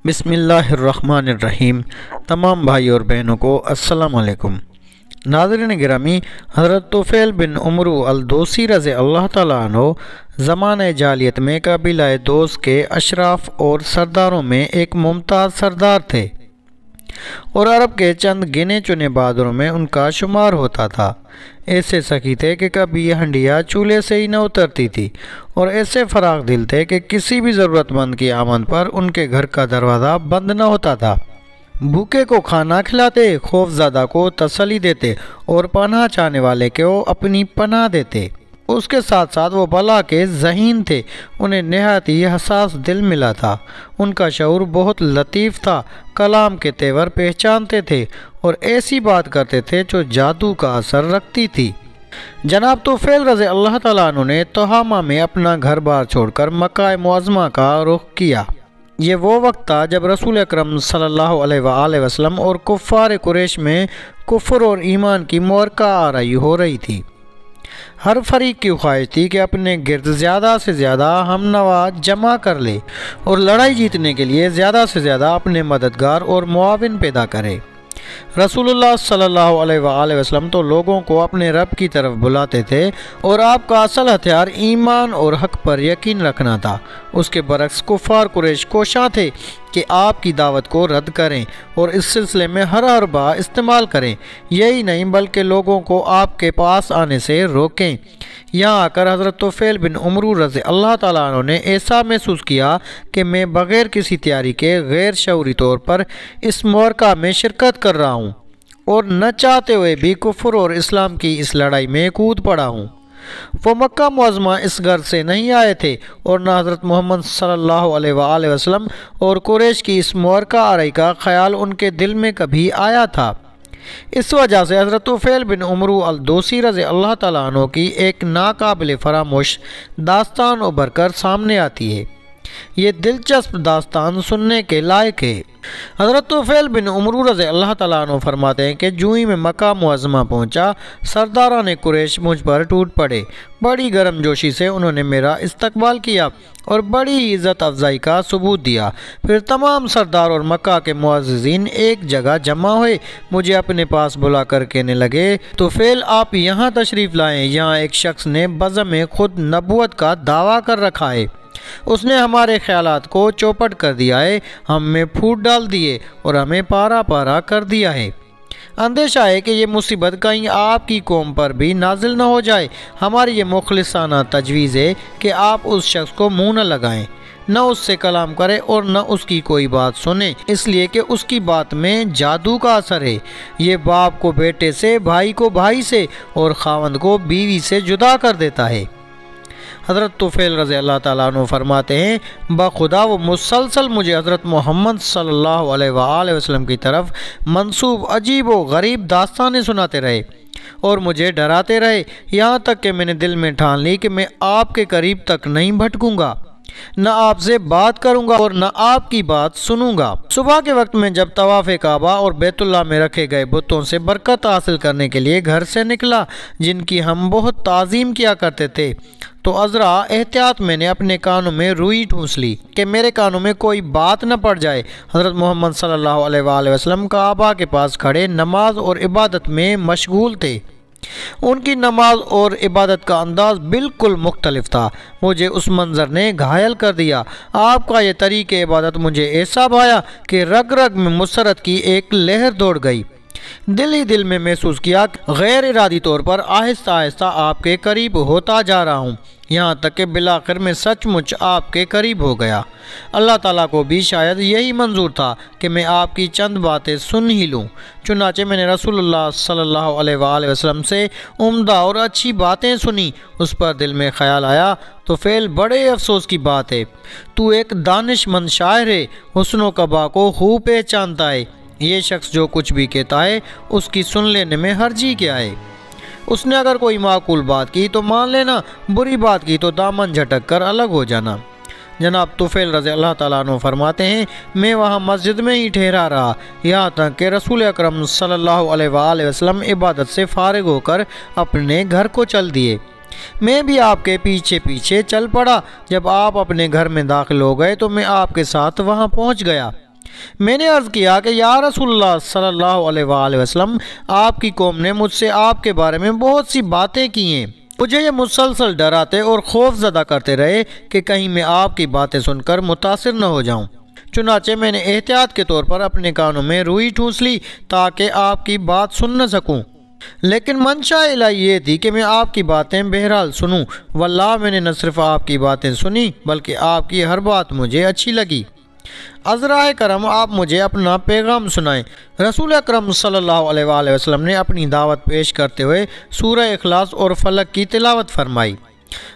بسم اللہ الرحمن الرحیم۔ تمام بھائی اور بہنوں کو السلام علیکم۔ ناظرین گرامی، حضرت طفیل بن عمرو الدوسی رضی اللہ تعالیٰ عنہ زمانہ جاہلیت میں قبیلہ دوس کے اشراف اور سرداروں میں ایک ممتاز سردار تھے اور عرب کے چند گنے چنے بہادروں میں ان کا شمار ہوتا تھا۔ ایسے سخی تھے کہ کبھی یہ ہنڈیا چولہے سے ہی نہ اترتی تھی اور ایسے فراخ دل تھے کہ کسی بھی ضرورت مند کی آمد پر ان کے گھر کا دروازہ بند نہ ہوتا تھا۔ بھوکے کو کھانا کھلاتے، خوف زدہ کو تسلی دیتے اور پناہ چاہنے والے کو اپنی پناہ دیتے۔ اس کے ساتھ ساتھ وہ بلا کے ذہین تھے، انہیں نہایت ہی حساس دل ملا تھا۔ ان کا شعور بہت لطیف تھا، کلام کے تیور پہچانتے تھے اور ایسی بات کرتے تھے جو جادو کا اثر رکھتی تھی۔ جناب طفیل رضی اللہ تعالیٰ عنہ نے تہامہ میں اپنا گھر بار چھوڑ کر مکہ معظمہ کا رخ کیا۔ یہ وہ وقت تھا جب رسول اکرم صلی اللہ علیہ وآلہ وسلم اور کفار قریش میں کفر اور ایمان کی معرکہ آرائی ہو رہی تھی۔ ہر فریق کی خواہش تھی کہ اپنے گرد زیادہ سے زیادہ ہم نوا جمع کر لے اور لڑائی جیتنے کے لیے زیادہ سے زیادہ اپنے مددگار اور معاون پیدا کرے۔ رسول اللہ صلی اللہ علیہ وآلہ وسلم تو لوگوں کو اپنے رب کی طرف بلاتے تھے اور آپ کا اصل ہتھیار ایمان اور حق پر یقین رکھنا تھا۔ اس کے برعکس کفار قریش کوشاں تھے کہ آپ کی دعوت کو رد کریں اور اس سلسلے میں ہر بار استعمال کریں۔ یہی نہیں بلکہ لوگوں کو آپ کے پاس آنے سے روکیں۔ یہاں آ کر حضرت طفیل بن عمرو رضی اللہ تعالیٰ عنہ نے ایسا محسوس کیا کہ میں بغیر کسی تیاری کے غیر شعوری طور پر اس معرکہ میں شرکت کر رہا ہوں اور نہ چاہتے ہوئے بھی کفر اور اسلام کی اس لڑائی میں کود پڑا ہوں۔ وہ مکہ معظمہ اس غرض سے نہیں آئے تھے اور نہ حضرت محمد صلی اللہ علیہ وآلہ وسلم اور قریش کی اس معرکہ آرائی کا خیال ان کے دل میں کبھی آیا تھا۔ اس وجہ سے حضرت طفیل بن عمرو الدوسی رضی اللہ تعالیٰ عنہ کی ایک ناقابل فراموش داستان ابھر کر سامنے آتی ہے۔ یہ دلچسپ داستان سننے کے لائق ہے۔ حضرت طفیل بن عمرو رضی اللہ تعالیٰ عنہ فرماتے ہیں کہ جوں ہی میں مکہ معظمہ پہنچا، سرداران قریش مجھ پر ٹوٹ پڑے۔ بڑی گرم جوشی سے انہوں نے میرا استقبال کیا اور بڑی عزت افزائی کا ثبوت دیا۔ پھر تمام سردار اور مکہ کے معززین ایک جگہ جمع ہوئے، مجھے اپنے پاس بلا کر کہنے لگے، طفیل آپ یہاں تشریف لائیں، یہاں ایک شخص نے بزم خود نبوت کا دعویٰ کر رکھا ہے۔ اس نے ہمارے خیالات کو چوپٹ کر دیا ہے، ہم میں پھوٹ ڈال دیے اور ہمیں پارا پارا کر دیا ہے۔ اندیشہ ہے کہ یہ مصیبت کہیں آپ کی قوم پر بھی نازل نہ ہو جائے۔ ہماری یہ مخلصانہ تجویز ہے کہ آپ اس شخص کو منہ نہ لگائیں، نہ اس سے کلام کریں اور نہ اس کی کوئی بات سنیں، اس لیے کہ اس کی بات میں جادو کا اثر ہے۔ یہ باپ کو بیٹے سے، بھائی کو بھائی سے اور خاوند کو بیوی سے جدا کر دیتا ہے۔ حضرت طفیل رضی اللہ تعالیٰ عنہ فرماتے ہیں، بخدا وہ مسلسل مجھے حضرت محمد صلی اللہ علیہ وآلہ وسلم کی طرف منسوب عجیب و غریب داستانیں سناتے رہے اور مجھے ڈراتے رہے، یہاں تک کہ میں نے دل میں ٹھان لی کہ میں آپ کے قریب تک نہیں بھٹکوں گا، نہ آپ سے بات کروں گا اور نہ آپ کی بات سنوں گا۔ صبح کے وقت میں جب طواف کعبہ اور بیت اللہ میں رکھے گئے بتوں سے برکت حاصل کرنے کے لیے گھر سے نکلا، جن کی ہم بہت تعظیم کیا کرتے تھے، تو عذرا احتیاط میں نے اپنے کانوں میں روئی ٹھونس لی کہ میرے کانوں میں کوئی بات نہ پڑ جائے۔ حضرت محمد صلی اللہ علیہ وآلہ وسلم کعبہ کے پاس کھڑے نماز اور عبادت میں مشغول تھے۔ ان کی نماز اور عبادت کا انداز بالکل مختلف تھا، مجھے اس منظر نے گھائل کر دیا۔ آپ کا یہ طریق عبادت مجھے ایسا بھایا کہ رگ رگ میں مسرت کی ایک لہر دوڑ گئی۔ دل ہی دل میں محسوس کیا کہ غیر ارادی طور پر آہستہ آہستہ آپ کے قریب ہوتا جا رہا ہوں، یہاں تک کہ بالآخر میں سچ مچ آپ کے قریب ہو گیا۔ اللہ تعالیٰ کو بھی شاید یہی منظور تھا کہ میں آپ کی چند باتیں سن ہی لوں، چنانچہ میں نے رسول اللہ صلی اللہ علیہ وآلہ وسلم سے عمدہ اور اچھی باتیں سنی۔ اس پر دل میں خیال آیا، طفیل بڑے افسوس کی بات ہے، تو ایک دانش مند شاعر ہے، حسن و قبا کو خوب پہچانتا ہے، یہ شخص جو کچھ بھی کہتا ہے اس کی سن لینے میں حرجی کیا ہے؟ اس نے اگر کوئی معقول بات کی تو مان لینا، بری بات کی تو دامن جھٹک کر الگ ہو جانا۔ جناب طفیل رضی اللہ تعالیٰ عنہ فرماتے ہیں، میں وہاں مسجد میں ہی ٹھہرا رہا، یہاں تک کہ رسول اکرم صلی اللہ علیہ وآلہ وسلم عبادت سے فارغ ہو کر اپنے گھر کو چل دیے۔ میں بھی آپ کے پیچھے پیچھے چل پڑا۔ جب آپ اپنے گھر میں داخل ہو گئے تو میں آپ کے ساتھ وہاں پہنچ گیا۔ میں نے عرض کیا کہ یا رسول اللہ صلی اللہ علیہ وآلہ وسلم، آپ کی قوم نے مجھ سے آپ کے بارے میں بہت سی باتیں کی ہیں، مجھے یہ مسلسل ڈراتے اور خوف زدہ کرتے رہے کہ کہیں میں آپ کی باتیں سن کر متاثر نہ ہو جاؤں۔ چنانچہ میں نے احتیاط کے طور پر اپنے کانوں میں روئی ٹھونس لی تاکہ آپ کی بات سن نہ سکوں، لیکن منشا الہی یہ تھی کہ میں آپ کی باتیں بہرحال سنوں۔ واللہ میں نے نہ صرف آپ کی باتیں سنی بلکہ آپ کی ہر بات مجھے اچھی لگی۔ عذرائے کرم، آپ مجھے اپنا پیغام سنائیں۔ رسول اکرم صلی اللہ علیہ وآلہ وسلم نے اپنی دعوت پیش کرتے ہوئے سورہ اخلاص اور فلق کی تلاوت فرمائی۔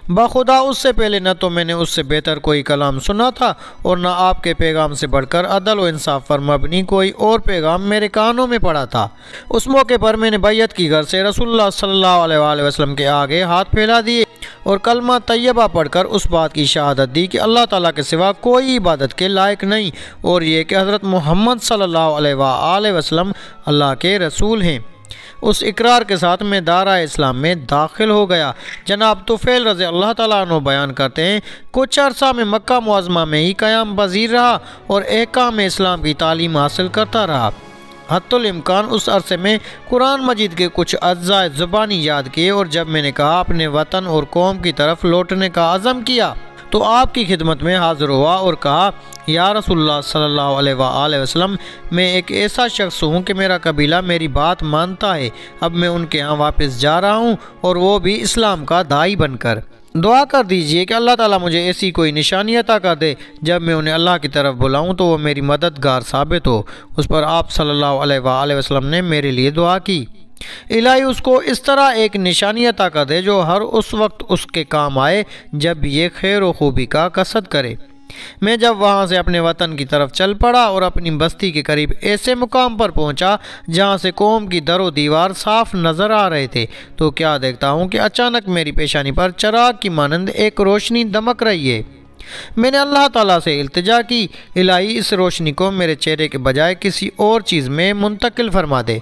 بخدا اس سے پہلے نہ تو میں نے اس سے بہتر کوئی کلام سنا تھا اور نہ آپ کے پیغام سے بڑھ کر عدل و انصاف پر مبنی کوئی اور پیغام میرے کانوں میں پڑا تھا۔ اس موقع پر میں نے بیعت کی غرض سے رسول اللہ صلی اللہ علیہ وآلہ وسلم کے آگے ہاتھ پھیلا دیے اور کلمہ طیبہ پڑھ کر اس بات کی شہادت دی کہ اللہ تعالیٰ کے سوا کوئی عبادت کے لائق نہیں، اور یہ کہ حضرت محمد صلی اللہ علیہ وآلہ وسلم اللہ کے رسول ہیں۔ اس اقرار کے ساتھ میں دائرہ اسلام میں داخل ہو گیا۔ جناب طفیل رضی اللہ تعالیٰ عنہ بیان کرتے ہیں، کچھ عرصہ میں مکہ معظمہ میں ہی قیام پذیر رہا اور احکام اسلام کی تعلیم حاصل کرتا رہا۔ حتی الامکان اس عرصے میں قرآن مجید کے کچھ اجزاء زبانی یاد کیے، اور جب میں نے کہا اپنے وطن اور قوم کی طرف لوٹنے کا عزم کیا تو آپ کی خدمت میں حاضر ہوا اور کہا، یا رسول اللہ صلی اللہ علیہ وآلہ وسلم، میں ایک ایسا شخص ہوں کہ میرا قبیلہ میری بات مانتا ہے، اب میں ان کے ہاں واپس جا رہا ہوں اور وہ بھی اسلام کا داعی بن کر۔ دعا کر دیجئے کہ اللہ تعالیٰ مجھے ایسی کوئی نشانی عطا کر دے جب میں انہیں اللہ کی طرف بلاؤں تو وہ میری مددگار ثابت ہو۔ اس پر آپ صلی اللہ علیہ وآلہ وسلم نے میرے لیے دعا کی، الہی اس کو اس طرح ایک نشانی عطا کر دے جو ہر اس وقت اس کے کام آئے جب یہ خیر و خوبی کا قصد کرے۔ میں جب وہاں سے اپنے وطن کی طرف چل پڑا اور اپنی بستی کے قریب ایسے مقام پر پہنچا جہاں سے قوم کی در و دیوار صاف نظر آ رہے تھے تو کیا دیکھتا ہوں کہ اچانک میری پیشانی پر چراغ کی مانند ایک روشنی دمک رہی ہے۔ میں نے اللہ تعالیٰ سے التجا کی، الہی اس روشنی کو میرے چہرے کے بجائے کسی اور چیز میں منتقل فرما دے،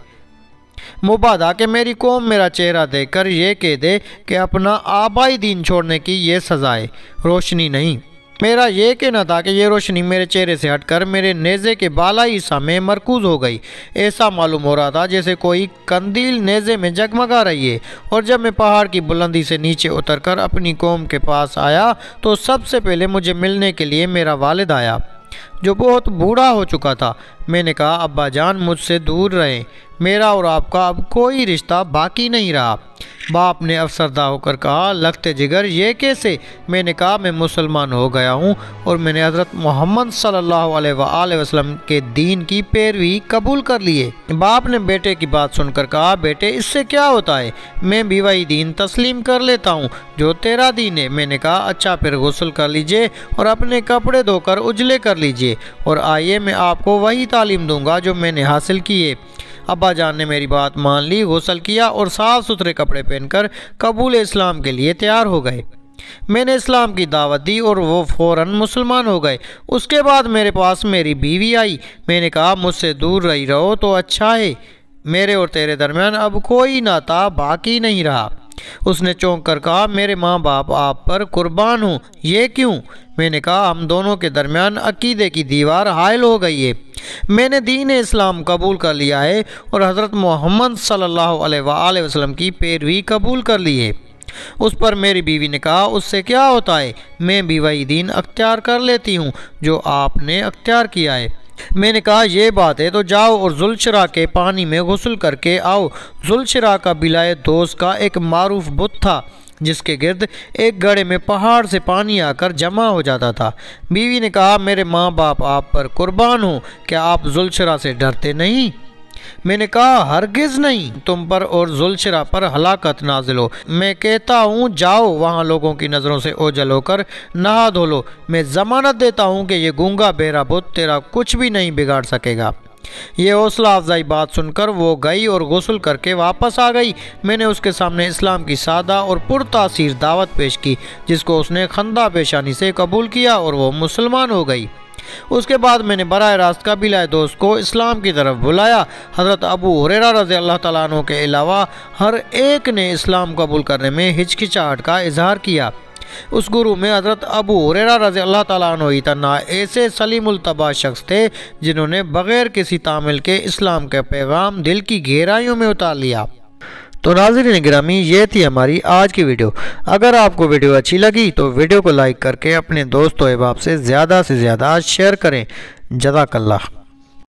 مبادا کہ میری قوم میرا چہرہ دیکھ کر یہ کہہ دے کہ اپنا آبائی دین چھوڑنے کی یہ سزا ہے، روشنی نہیں۔ میرا یہ کہنا تھا کہ یہ روشنی میرے چہرے سے ہٹ کر میرے نیزے کے بالائی حصہ میں مرکوز ہو گئی۔ ایسا معلوم ہو رہا تھا جیسے کوئی قندیل نیزے میں جگمگا رہی ہے۔ اور جب میں پہاڑ کی بلندی سے نیچے اتر کر اپنی قوم کے پاس آیا تو سب سے پہلے مجھے ملنے کے لیے میرا والد آیا جو بہت بوڑھا ہو چکا تھا۔ میں نے کہا، ابا جان مجھ سے دور رہیں، میرا اور آپ کا اب کوئی رشتہ باقی نہیں رہا۔ باپ نے افسردہ ہو کر کہا، لگتے جگر یہ کیسے؟ میں نے کہا، میں مسلمان ہو گیا ہوں اور میں نے حضرت محمد صلی اللہ علیہ وآلہ وسلم کے دین کی پیروی قبول کر لی ہے۔ باپ نے بیٹے کی بات سن کر کہا، بیٹے اس سے کیا ہوتا ہے؟ میں بھی وہی دین تسلیم کر لیتا ہوں جو تیرا دین ہے۔ میں نے کہا، اچھا پھر غسل کر لیجئے اور اپنے کپڑے دھو کر اجلے کر لیجئے اور آئیے میں آپ کو وہی تعلیم دوں گا جو میں نے حاصل کی ہے۔ ابا جان نے میری بات مان لی، غسل کیا اور صاف ستھرے کپڑے پہن کر قبول اسلام کے لیے تیار ہو گئے۔ میں نے اسلام کی دعوت دی اور وہ فوراً مسلمان ہو گئے۔ اس کے بعد میرے پاس میری بیوی آئی۔ میں نے کہا، مجھ سے دور رہی رہو تو اچھا ہے، میرے اور تیرے درمیان اب کوئی ناتا باقی نہیں رہا۔ اس نے چونک کر کہا، میرے ماں باپ آپ پر قربان ہوں۔ یہ کیوں؟ میں نے کہا، ہم دونوں کے درمیان عقیدے کی دیوار حائل ہو گئی ہے۔ میں نے دین اسلام قبول کر لیا ہے اور حضرت محمد صلی اللہ علیہ وآلہ وسلم کی پیروی قبول کر لی ہے۔ اس پر میری بیوی نے کہا، اس سے کیا ہوتا ہے؟ میں بھی وہی دین اختیار کر لیتی ہوں جو آپ نے اختیار کیا ہے۔ میں نے کہا، یہ بات ہے تو جاؤ اور ذوالشراء کے پانی میں غسل کر کے آؤ۔ ذوالشراء کا قبیلہ دوس کا ایک معروف بت تھا جس کے گرد ایک گڑھے میں پہاڑ سے پانی آ کر جمع ہو جاتا تھا۔ بیوی نے کہا، میرے ماں باپ آپ پر قربان ہوں، کیا آپ ذوالشراء سے ڈرتے نہیں؟ میں نے کہا، ہرگز نہیں، تم پر اور ذوالشراء پر ہلاکت نازل ہو۔ میں کہتا ہوں جاؤ وہاں لوگوں کی نظروں سے اوجھل ہو کر نہا دھو لو۔ میں ضمانت دیتا ہوں کہ یہ گونگا بہرا بت تیرا کچھ بھی نہیں بگاڑ سکے گا۔ یہ حوصلہ افزائی بات سن کر وہ گئی اور غسل کر کے واپس آ گئی۔ میں نے اس کے سامنے اسلام کی سادہ اور پرتاثیر دعوت پیش کی جس کو اس نے خندہ پیشانی سے قبول کیا اور وہ مسلمان ہو گئی۔ اس کے بعد میں نے براہ راست قبیلہ دوست کو اسلام کی طرف بلایا۔ حضرت ابو ہریرہ رضی اللہ تعالیٰ عنہ کے علاوہ ہر ایک نے اسلام قبول کرنے میں ہچکچاہٹ کا اظہار کیا۔ اس گروہ میں حضرت ابو ہریرہ رضی اللہ تعالیٰ عنہ ہی تنہا ایسے سلیم الطبع شخص تھے جنہوں نے بغیر کسی تعمیل کے اسلام کا پیغام دل کی گہرائیوں میں اتار لیا۔ تو ناظرین گرامی، یہ تھی ہماری آج کی ویڈیو۔ اگر آپ کو ویڈیو اچھی لگی تو ویڈیو کو لائک کر کے اپنے دوست و احباب سے زیادہ شیئر کریں۔ جزاک اللہ۔